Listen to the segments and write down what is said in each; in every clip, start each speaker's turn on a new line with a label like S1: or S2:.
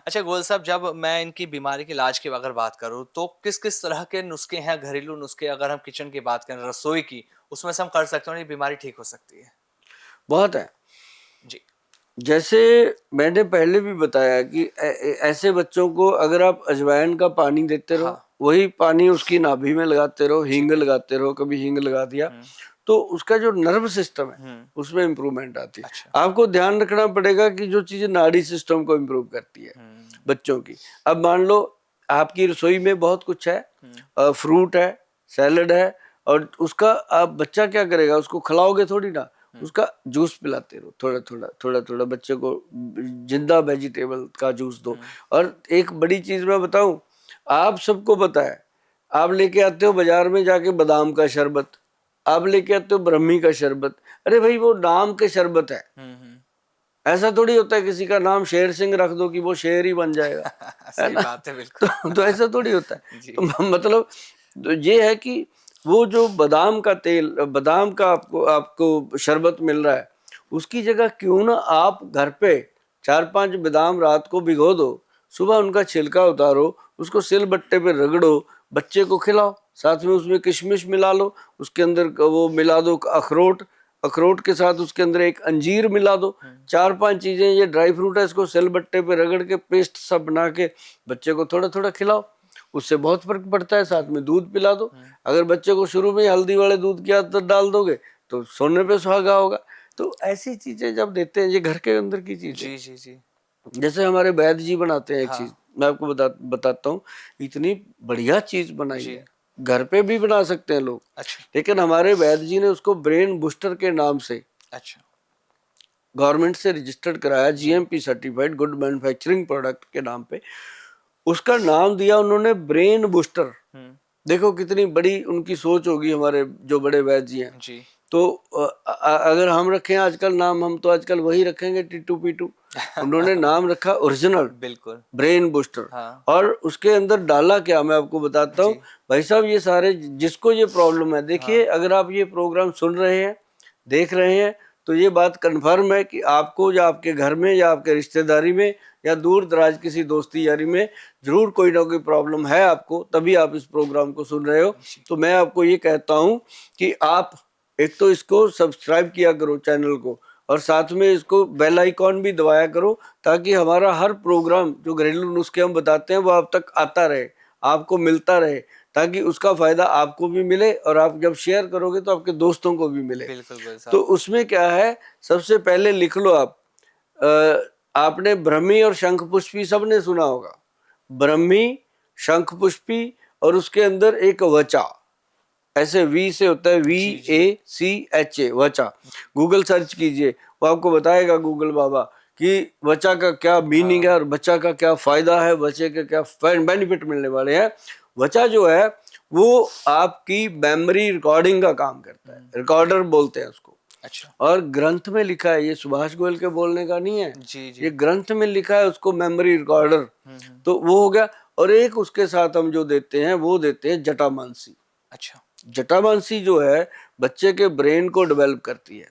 S1: अच्छा गोयल साहब, जब मैं इनकी बीमारी के इलाज की अगर बात करूँ, तो किस-किस तरह के नुस्खे हैं, घरेलू नुस्खे अगर हम किचन की बात करें, रसोई की, उसमें से हम कर सकते हैं और ये बीमारी ठीक हो सकती है?
S2: बहुत है।
S1: जी।
S2: जैसे मैंने पहले भी बताया कि ऐसे बच्चों को अगर आप अजवाइन का पानी देते रहो,
S1: हाँ।
S2: वही पानी उसकी नाभि में लगाते रहो, हींग
S1: ठीक है।
S2: लगाते रहो, कभी हींग लगा दिया,
S1: हुँ।
S2: तो उसका जो नर्व सिस्टम है
S1: हुँ।
S2: उसमें इम्प्रूवमेंट आती है।
S1: अच्छा।
S2: आपको ध्यान रखना पड़ेगा कि जो चीज़ें नाड़ी सिस्टम को इम्प्रूव करती है
S1: हुँ।
S2: बच्चों की। अब मान लो आपकी रसोई में बहुत कुछ है,
S1: हुँ।
S2: फ्रूट है, सैलड है, और उसका आप बच्चा क्या करेगा, उसको खिलाओगे थोड़ी ना,
S1: हुँ।
S2: उसका जूस पिलाते रहो, थोड़ा थोड़ा थोड़ा थोड़ा बच्चे को जिंदा वेजिटेबल का जूस दो।
S1: हुँ।
S2: और एक बड़ी चीज मैं बताऊं, आप सबको पता है, आप लेके आते हो बाजार में जाके बादाम का शरबत, आप लेके आते हो ब्रह्मी का शरबत, अरे भाई वो नाम के शरबत है,
S1: हुँ। हुँ।
S2: ऐसा थोड़ी होता है किसी का नाम शेर सिंह रख दो कि वो शेर ही बन जाएगा, है
S1: सही
S2: ना।
S1: बात है, बिल्कुल।
S2: तो ऐसा थोड़ी होता है।
S1: जी।
S2: तो मतलब तो ये है कि वो जो बादाम का तेल, बादाम का आपको आपको शरबत मिल रहा है, उसकी जगह क्यों ना आप घर पे 4-5 बादाम रात को भिगो दो, सुबह उनका छिलका उतारो, उसको सिलबट्टे पे रगड़ो, बच्चे को खिलाओ, साथ में उसमें किशमिश मिला लो, उसके अंदर वो मिला दो अखरोट, अखरोट के साथ उसके अंदर एक अंजीर मिला दो,
S1: हुँ।
S2: 4-5 चीजें, ये ड्राई फ्रूट है, इसको सिलबट्टे पे रगड़ के पेस्ट सब बना के बच्चे को थोड़ा थोड़ा खिलाओ, उससे बहुत फर्क पड़ता है।
S1: जी।
S2: साथ में दूध पिला दो।
S1: हुँ।
S2: अगर बच्चे को शुरू में ही हल्दी वाले दूध की आदत डाल दोगे तो सोने पे सुहागा होगा। तो ऐसी चीजें जब देते हैं, ये घर के अंदर की चीजें।
S1: जी, जी, जी।
S2: जैसे हमारे वैद्य जी बनाते हैं एक
S1: हाँ।
S2: चीज, मैं आपको बताता हूँ, इतनी बढ़िया चीज बनाई
S1: जी।
S2: है, घर पे भी बना सकते हैं लोग,
S1: अच्छा।
S2: लेकिन हमारे वैद्य जी ने उसको ब्रेन बूस्टर के नाम से
S1: अच्छा।
S2: गवर्नमेंट से रजिस्टर्ड कराया,
S1: जी।
S2: GMP certified good manufacturing product के नाम पे उसका नाम दिया उन्होंने, ब्रेन बूस्टर।
S1: हुँ।
S2: देखो कितनी बड़ी उनकी सोच होगी, हमारे जो बड़े वैद्य जी हैं।
S1: जी।
S2: तो अगर हम रखें आजकल नाम, हम तो आजकल वही रखेंगे टीटू पीटू। उन्होंने नाम रखा ओरिजिनल
S1: बिल्कुल।
S2: Brain booster.
S1: हाँ।
S2: और उसके अंदर डाला क्या, मैं आपको बताता हूँ
S1: जी।
S2: भाई साहब। ये सारे जिसको ये प्रॉब्लम है, देखिए
S1: हाँ।
S2: अगर आप ये प्रोग्राम सुन रहे हैं, देख रहे हैं, तो ये बात कन्फर्म है कि आपको या आपके घर में या आपके रिश्तेदारी में या दूर दराज किसी दोस्ती यारी में जरूर कोई ना कोई प्रॉब्लम है आपको, तभी आप इस प्रोग्राम को सुन रहे हो।
S1: जी।
S2: तो मैं आपको ये कहता हूँ कि आप एक तो इसको सब्सक्राइब किया करो चैनल को, और साथ में इसको बेल आइकॉन भी दबाया करो, ताकि हमारा हर प्रोग्राम जो घरेलू नुस्खे हम बताते हैं वो आप तक आता रहे, आपको मिलता रहे, ताकि उसका फायदा आपको भी मिले, और आप जब शेयर करोगे तो आपके दोस्तों को भी मिले।
S1: बिल्कुल गोयल
S2: तो
S1: साहब।
S2: उसमें क्या है, सबसे पहले लिख लो आप, आपने ब्रह्मी और शंखपुष्पी सबने सुना होगा, ब्रह्मी, शंखपुष्पी, और उसके अंदर एक वचा, ऐसे वी से होता है, we
S1: ji,
S2: A
S1: ji.
S2: C H A, वचा। गूगल सर्च कीजिए, वो आपको बताएगा गूगल बाबा कि वचा का क्या मीनिंग है
S1: हाँ।
S2: और बच्चा का क्या फायदा है, बच्चे के क्या बेनिफिट मिलने वाले हैं। वचा जो है वो आपकी मेमोरी रिकॉर्डिंग का काम करता है,
S1: हुँ।
S2: रिकॉर्डर बोलते हैं उसको।
S1: अच्छा।
S2: और ग्रंथ में लिखा है, ये सुभाष गोयल के बोलने का नहीं है,
S1: जी,
S2: ये
S1: जी।
S2: ग्रंथ में लिखा है उसको, मेमोरी रिकॉर्डर।
S1: हुँ। हुँ।
S2: तो वो हो गया। और एक उसके साथ हम जो देते हैं वो देते हैं जटामानसी।
S1: अच्छा।
S2: जटामानसी जो है बच्चे के ब्रेन को डेवलप करती है।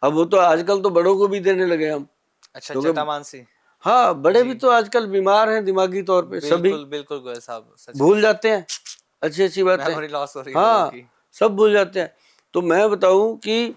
S2: अब वो तो आजकल तो बड़ों को भी देने लगे हम,
S1: अच्छा,
S2: क्योंकि
S1: जटामानसी।
S2: हाँ, बड़े
S1: जी।
S2: भी तो आजकल बीमार हैं दिमागी तौर पे, सभी
S1: बिल्कुल, बिल्कुल गोयल साहब, सच में।
S2: भूल जाते हैं अच्छी अच्छी बातें।
S1: मेमोरी लॉस हो रही है लोगों
S2: हाँ,
S1: की।
S2: सब भूल जाते हैं। तो मैं बताऊं कि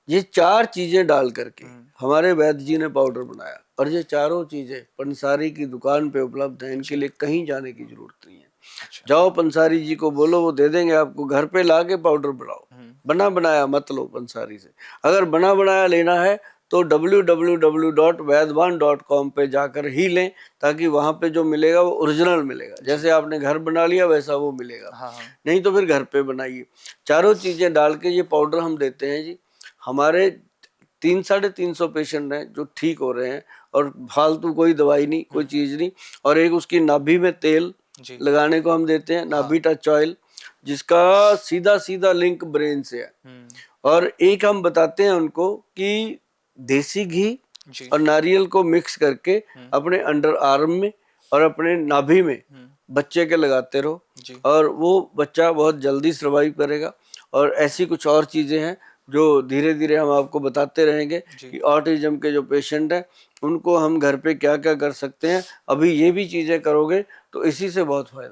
S2: ये 4 चीजें डाल करके
S1: हुँ।
S2: हमारे वैद्य जी ने पाउडर बनाया, और ये चारों चीजें पंसारी की दुकान पे उपलब्ध हैं, इनके
S1: जी।
S2: लिए कहीं जाने की जरूरत नहीं है।
S1: अच्छा।
S2: जाओ पंसारी जी को बोलो, वो दे देंगे आपको, घर पे ला के पाउडर बनाओ।
S1: हुँ।
S2: बना बनाया मत लो पंसारी से। अगर बना बनाया लेना है तो www.vaidwan.com पे जाकर ही लें, ताकि वहाँ पे जो मिलेगा वो ओरिजिनल मिलेगा।
S1: जी।
S2: जैसे आपने घर बना लिया वैसा वो मिलेगा,
S1: हाँ, हाँ।
S2: नहीं तो फिर घर पे बनाइए। चारों चीज़ें डाल के ये पाउडर हम देते हैं जी। हमारे 300-350 पेशेंट हैं जो ठीक हो रहे हैं, और फालतू कोई दवाई नहीं, कोई
S1: हुँ।
S2: चीज़ नहीं। और एक उसकी नाभि में तेल
S1: जी।
S2: लगाने को हम देते हैं,
S1: हाँ।
S2: नाभि टच ऑयल, जिसका सीधा सीधा लिंक ब्रेन से है।
S1: हुँ।
S2: और एक हम बताते हैं उनको कि देसी घी
S1: जी।
S2: और नारियल को मिक्स करके
S1: हुँ।
S2: अपने अंडर आर्म में और अपने नाभि में
S1: हुँ।
S2: बच्चे के लगाते रहो,
S1: जी।
S2: और वो बच्चा बहुत जल्दी सर्वाइव करेगा। और ऐसी कुछ और चीज़ें हैं जो धीरे धीरे हम आपको बताते रहेंगे
S1: जी।
S2: कि ऑटिज्म के जो पेशेंट हैं उनको हम घर पे क्या क्या कर सकते हैं, अभी ये भी चीज़ें करोगे तो इसी से बहुत फायदा